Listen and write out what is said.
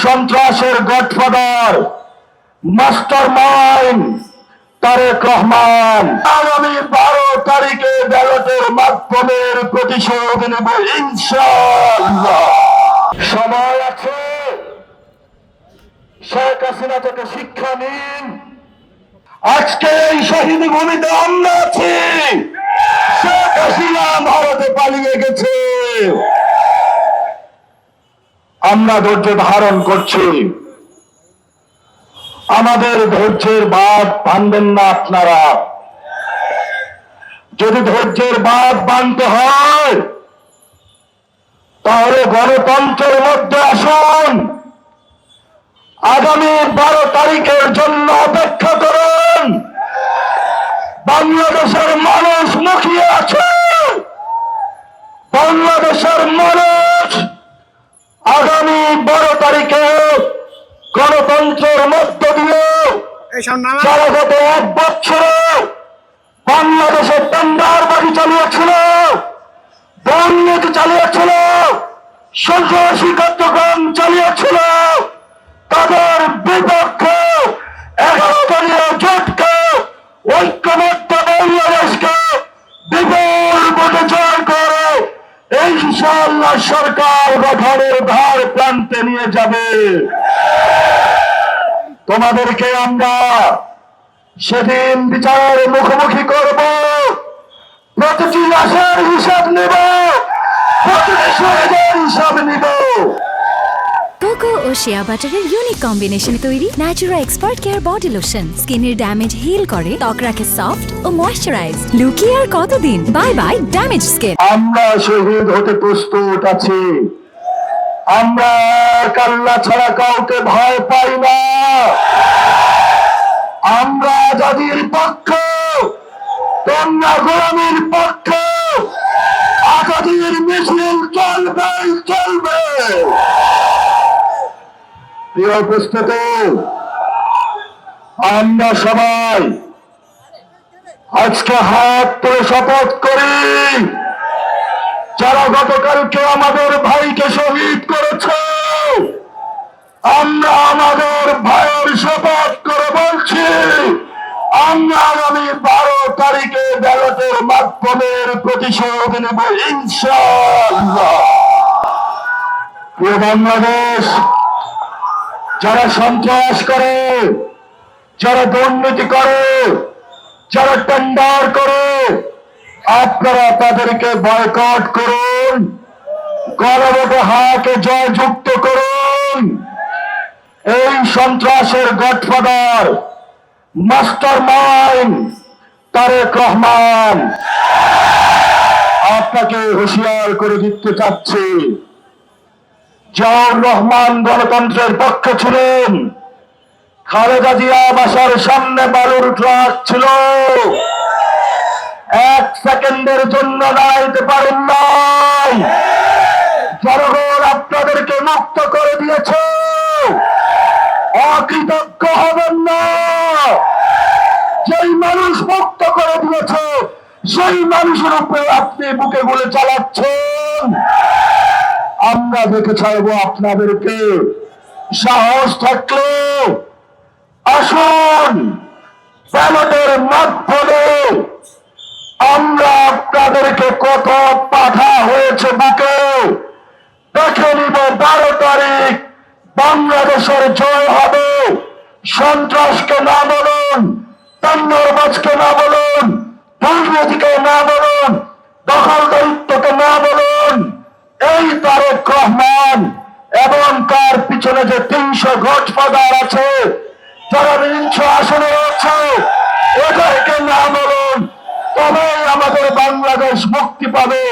সন্ত্রাসের godfather mastermind Tarek Rahman আগামী 12 তারিখে ব্যালটের মাধ্যমে প্রতিশোধ নেব ইনশাআল্লাহ। সময় আছে, শেখ হাসিনা থেকে শিক্ষা নিন। আজকে এই শহীদ ভূমিতে আমরা আছি, শেখ হাসিনা ভারতে পালিয়ে গেছে। আমরা ধৈর্য ধারণ করছি, আমাদের ধৈর্যের বাঁধ ভাঙবেন না আপনারা। যদি ধৈর্যের বাঁধ বাঁধতে হয় তাহলে গণতন্ত্রের মধ্যে আসুন। আগামী 12 তারিখের জন্য অপেক্ষা করুন। বাংলাদেশের মানুষ মুখিয়ে আছে, বাংলাদেশের মানুষ আগামী 12 তারিখে গণতন্ত্রের মধ্য দিয়ে যারা গত 1 বছরে বাংলাদেশের টেন্ডারবাজি চালিয়েছিল, দুর্নীতি চালিয়েছিল, সন্ত্রাসী কার্যক্রম চালিয়েছিল, তাদের বিপক্ষে 11 দলীয় জোটকে ঐক্যবদ্ধ বাংলাদেশকে বিপুল ভোটে জয় করে ইনশাআল্লাহ সরকার গঠনের ধার প্রান্তে নিয়ে যাবে। তোমাদেরকে আমরা সেদিন বিচারের মুখোমুখি করব, প্রতিটি লাশের হিসাব নেব, প্রতিটি শহীদের হিসাব নেব। কোকো ও শিয়া বাটারের ইউনিক কম্বিনেশনে তৈরি Natura expert care body lotion স্কিনের ড্যামেজ হিল করে, ত্বক রাখে সফট ও ময়েশ্চারাইজ। লুকিয়ে আর কতদিন, বাই বাই ড্যামেজ স্কিন। আমরা শহীদ হতে প্রস্তুত আছি। আমরা আল্লাহ ছাড়া কাউকে ভয় পাই না। আমরা আজাদির পক্ষে, তোমরা গোলামির পক্ষে। আজাদির মিছিল চলবে চলবে। প্রিয় উপস্থিতি, আমরা সবাই আজকে হাত তুলে শপথ করি, যারা গতকালকে আমাদের ভাইকে শহীদ করেছে, আমরা আমাদের ভাইয়ের শপথ করে বলছি, আমরা আগামী 12 তারিখে ব্যালটের মাধ্যমে প্রতিশোধ নেব ইনশাআল্লাহ। প্রিয় বাংলাদেশ, যারা সন্ত্রাস করে, যারা দুর্নীতি করে, যারা টেন্ডার করে, আপনারা তাদেরকে বয়কট করুন, গণভোটে হাকে জয়যুক্ত করুন। এই সন্ত্রাসের godfather mastermind Tarek Rahman আপনাকে হুঁশিয়ার করে দিতে চাচ্ছি। জিয়াউর রহমান গণতন্ত্রের পক্ষে ছিলেন, খালেদা জিয়া বাসার সামনে বালুর ট্রাক ছিল, 1 সেকেন্ডের জন্য দাঁড়াইতে পারেন নাই। জনগণ আপনাদেরকে মুক্ত করে দিয়েছে, অকৃতজ্ঞ হবেন না। যেই মানুষ মুক্ত করে দিয়েছে সেই মানুষের উপরে আপনি বুকে গুলি চালাচ্ছেন। আমরা দেখে ছাড়বো আপনাদেরকে। সাহস থাকলে আসুন, ব্যালটের মাধ্যমে আমরা আপনাদেরকে কত পাঠা হয়েছে বুকে দেখে নিব। 12 তারিখ বাংলাদেশের জয় হবে। সন্ত্রাসকে না বলুন, টেন্ডারবাজকে না বলুন, দুর্নীতিকে না বলুন, দখলদারিত্বকে না বলুন। এই তারেক রহমান এবং তার পিছনে যে 300 গডফাদার আছে, যারা 300 আসনে আছে, এদেরকে না বলুন, তবেই আমাদের বাংলাদেশ মুক্তি পাবে।